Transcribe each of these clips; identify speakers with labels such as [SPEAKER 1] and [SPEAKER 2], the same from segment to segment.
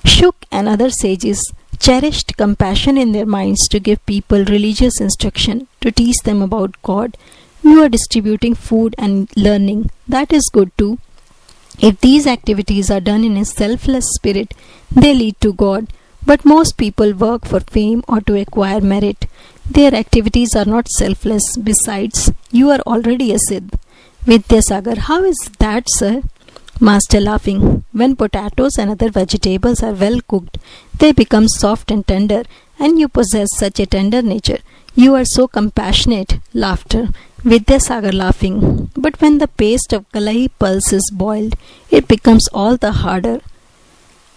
[SPEAKER 1] Shuk and other sages cherished compassion in their minds to give people religious instruction, to teach them about God. You are distributing food and learning. That is good too. If these activities are done in a selfless spirit, they lead to God. But most people work for fame or to acquire merit. Their activities are not selfless. Besides, you are already a Siddh. Vidyasagar, how is that, sir? Master laughing. When potatoes and other vegetables are well cooked, they become soft and tender, and you possess such a tender nature. You are so compassionate. Laughter. Vidyasagar laughing. But when the paste of Kalai pulse is boiled, it becomes all the harder.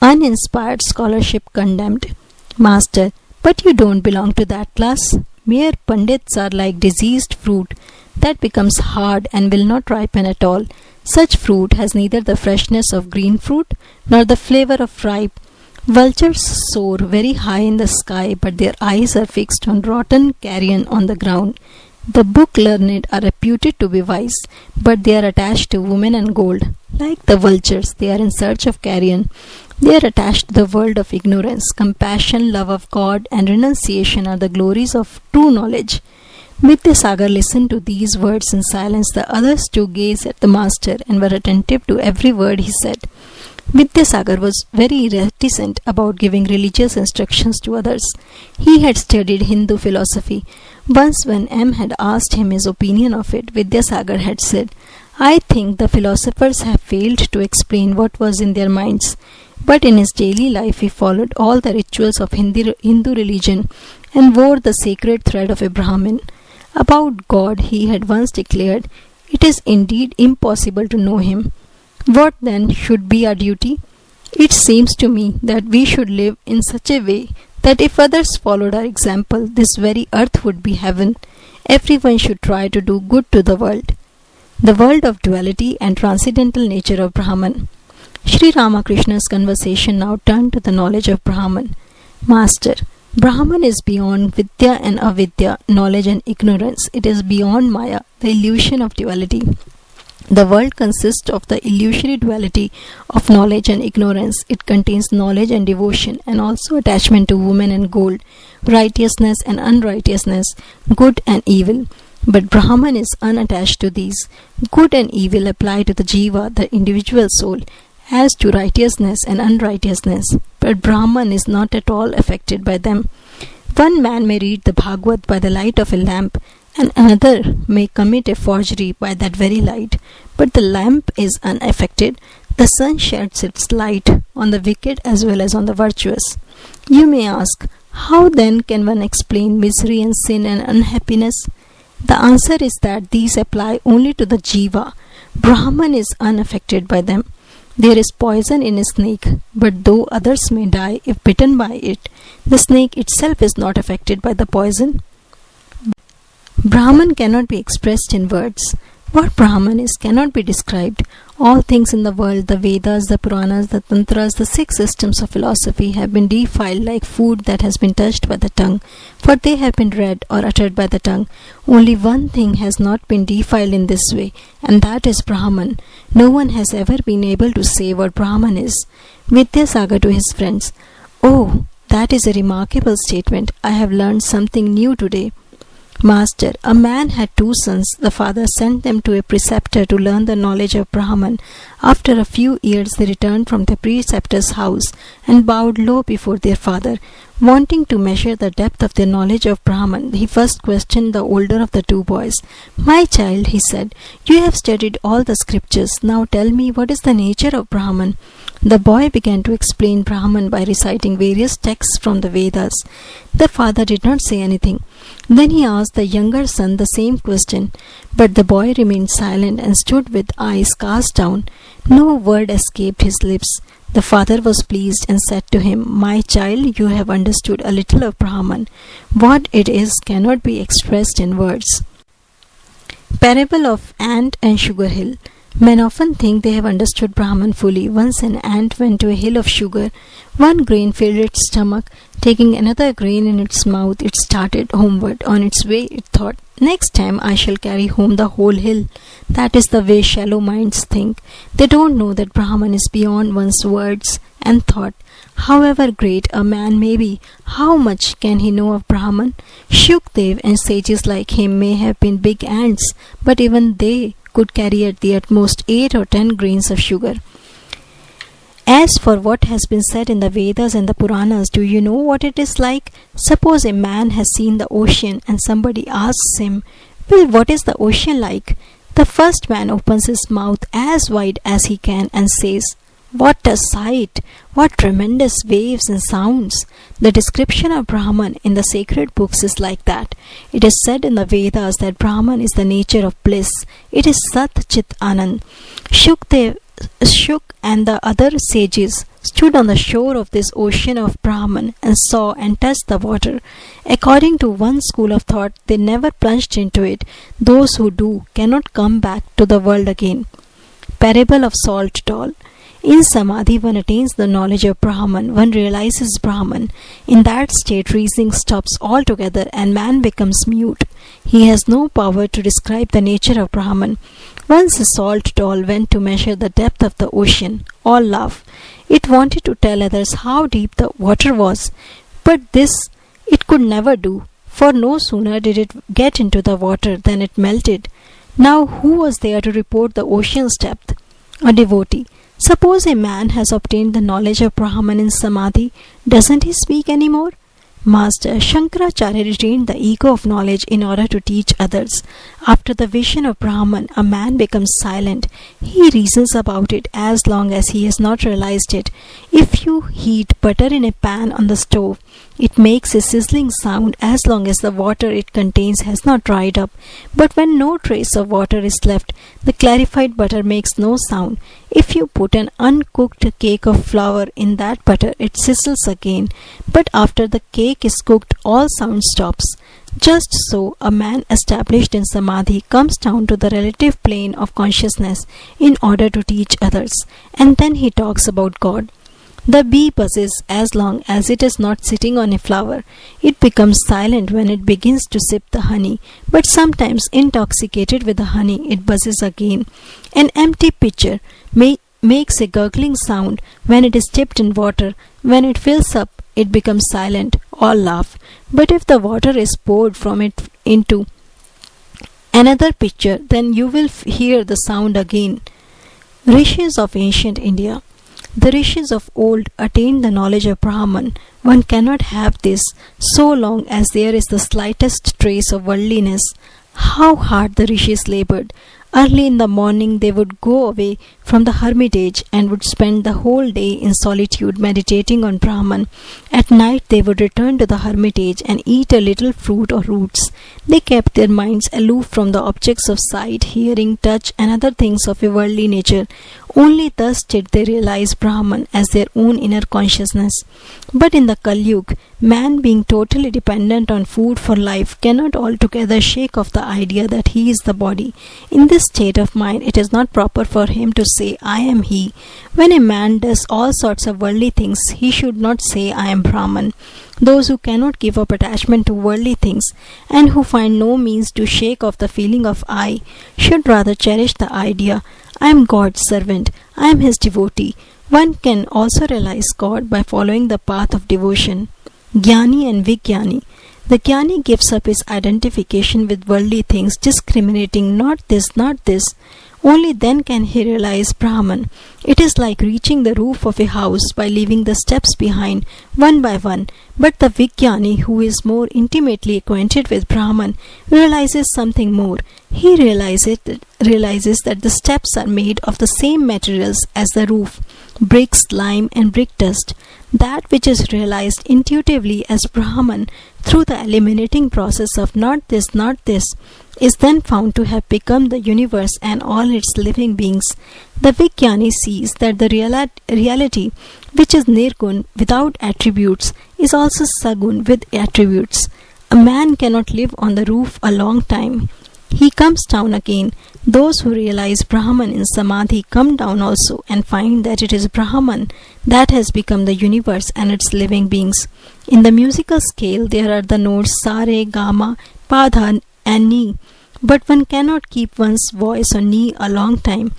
[SPEAKER 1] Uninspired scholarship condemned. Master, but you don't belong to that class. Mere pandits are like diseased fruit that becomes hard and will not ripen at all. Such fruit has neither the freshness of green fruit nor the flavor of ripe. Vultures soar very high in the sky, but their eyes are fixed on rotten carrion on the ground. The book learned are reputed to be wise, but they are attached to women and gold. Like the vultures, they are in search of carrion. They are attached to the world of ignorance. Compassion, love of God, and renunciation are the glories of true knowledge. Vidyasagar listened to these words in silence. The others too gazed at the master and were attentive to every word he said. Vidyasagar was very reticent about giving religious instructions to others. He had studied Hindu philosophy. Once when M had asked him his opinion of it, Vidyasagar had said, "I think the philosophers have failed to explain what was in their minds." But in his daily life he followed all the rituals of Hindu religion and wore the sacred thread of a Brahmin. About God he had once declared, "It is indeed impossible to know him." What then should be our duty? It seems to me that we should live in such a way that if others followed our example, this very earth would be heaven. Everyone should try to do good to the world of duality and transcendental nature of Brahman. Shri Ramakrishna's conversation now turned to the knowledge of Brahman. Master, Brahman is beyond Vidya and Avidya, knowledge and ignorance. It is beyond Maya, the illusion of duality. The world consists of the illusory duality of knowledge and ignorance. It contains knowledge and devotion, and also attachment to woman and gold, righteousness and unrighteousness, good and evil. But Brahman is unattached to these. Good and evil apply to the jiva, the individual soul, as to righteousness and unrighteousness. But Brahman is not at all affected by them. One man may read the Bhagavad by the light of a lamp, and another may commit a forgery by that very light. But the lamp is unaffected. The sun sheds its light on the wicked as well as on the virtuous. You may ask, how then can one explain misery and sin and unhappiness? The answer is that these apply only to the jiva. Brahman is unaffected by them. There is poison in a snake, but though others may die if bitten by it, the snake itself is not affected by the poison. Brahman cannot be expressed in words. What Brahman is cannot be described. All things in the world, the Vedas, the Puranas, the Tantras, the 6 systems of philosophy have been defiled like food that has been touched by the tongue, for they have been read or uttered by the tongue. Only one thing has not been defiled in this way, and that is Brahman. No one has ever been able to say what Brahman is. Vidyasagar to his friends, "Oh, that is a remarkable statement. I have learned something new today." Master, a man had 2 sons. The father sent them to a preceptor to learn the knowledge of Brahman. After a few years they returned from the preceptor's house and bowed low before their father. Wanting to measure the depth of their knowledge of Brahman, he first questioned the older of the 2 boys. "My child," he said, "you have studied all the scriptures. Now tell me, what is the nature of Brahman?" The boy began to explain Brahman by reciting various texts from the Vedas. The father did not say anything. Then he asked the younger son the same question, but the boy remained silent and stood with eyes cast down. No word escaped his lips. The father was pleased and said to him, "My child, you have understood a little of Brahman. What it is cannot be expressed in words." Parable of Ant and Sugar Hill. Men often think they have understood Brahman fully. Once an ant went to a hill of sugar. One grain filled its stomach. Taking another grain in its mouth, it started homeward. On its way, it thought, "Next time I shall carry home the whole hill." That is the way shallow minds think. They don't know that Brahman is beyond one's words and thought. However great a man may be, how much can he know of Brahman? Shukdev and sages like him may have been big ants, but even they could carry at the utmost 8 or 10 grains of sugar. As for what has been said in the Vedas and the Puranas, do you know what it is like? Suppose a man has seen the ocean and somebody asks him, "Well, what is the ocean like?" The first man opens his mouth as wide as he can and says, "What a sight! What tremendous waves and sounds!" The description of Brahman in the sacred books is like that. It is said in the Vedas that Brahman is the nature of bliss. It is Sat Chit Anand. Shuk and the other sages stood on the shore of this ocean of Brahman and saw and touched the water. According to one school of thought, they never plunged into it. Those who do cannot come back to the world again. Parable of Salt Doll. In Samadhi, one attains the knowledge of Brahman, one realizes Brahman. In that state, reasoning stops altogether and man becomes mute. He has no power to describe the nature of Brahman. Once a salt doll went to measure the depth of the ocean. All laugh. It wanted to tell others how deep the water was, but this it could never do, for no sooner did it get into the water than it melted. Now who was there to report the ocean's depth? A devotee. Suppose a man has obtained the knowledge of Brahman in Samadhi, doesn't he speak any more? Master, Shankaracharya retained the ego of knowledge in order to teach others. After the vision of Brahman, a man becomes silent. He reasons about it as long as he has not realized it. If you heat butter in a pan on the stove, it makes a sizzling sound as long as the water it contains has not dried up. But when no trace of water is left, the clarified butter makes no sound. If you put an uncooked cake of flour in that butter, it sizzles again. But after the cake is cooked, all sound stops. Just so, a man established in Samadhi comes down to the relative plane of consciousness in order to teach others, and then he talks about God. The bee buzzes as long as it is not sitting on a flower. It becomes silent when it begins to sip the honey, but sometimes intoxicated with the honey, it buzzes again. An empty pitcher makes a gurgling sound when it is dipped in water. When it fills up, it becomes silent. All laugh. But if the water is poured from it into another pitcher, then you will hear the sound again. Rishis of ancient India. The rishis of old attained the knowledge of Brahman. One cannot have this so long as there is the slightest trace of worldliness. How hard the rishis labored! Early in the morning they would go away from the hermitage and would spend the whole day in solitude meditating on Brahman. At night they would return to the hermitage and eat a little fruit or roots. They kept their minds aloof from the objects of sight, hearing, touch and other things of a worldly nature. Only thus did they realize Brahman as their own inner consciousness. But in the Kali Yuga, man being totally dependent on food for life cannot altogether shake off the idea that he is the body. In this state of mind, it is not proper for him to say, "I am he." When a man does all sorts of worldly things, he should not say, "I am Brahman." Those who cannot give up attachment to worldly things and who find no means to shake off the feeling of I should rather cherish the idea, "I am God's servant, I am his devotee." One can also realize God by following the path of devotion. Jnani and Vijnani. The Jnani gives up his identification with worldly things, discriminating not this, not this. Only then can he realize Brahman. It is like reaching the roof of a house by leaving the steps behind, one by one. But the Vijnani, who is more intimately acquainted with Brahman, realizes something more. He realizes that the steps are made of the same materials as the roof, bricks, lime and brick dust. That which is realized intuitively as Brahman through the eliminating process of not this, not this, is then found to have become the universe and all its living beings. The Vijnani sees that the reality which is Nirgun without attributes is also Sagun with attributes. A man cannot live on the roof a long time. He comes down again. Those who realize Brahman in Samadhi come down also and find that it is Brahman that has become the universe and its living beings. In the musical scale, there are the notes Sa, Re, Ga, Ma, Pa, Dha and Ni. But one cannot keep one's voice on Ni a long time.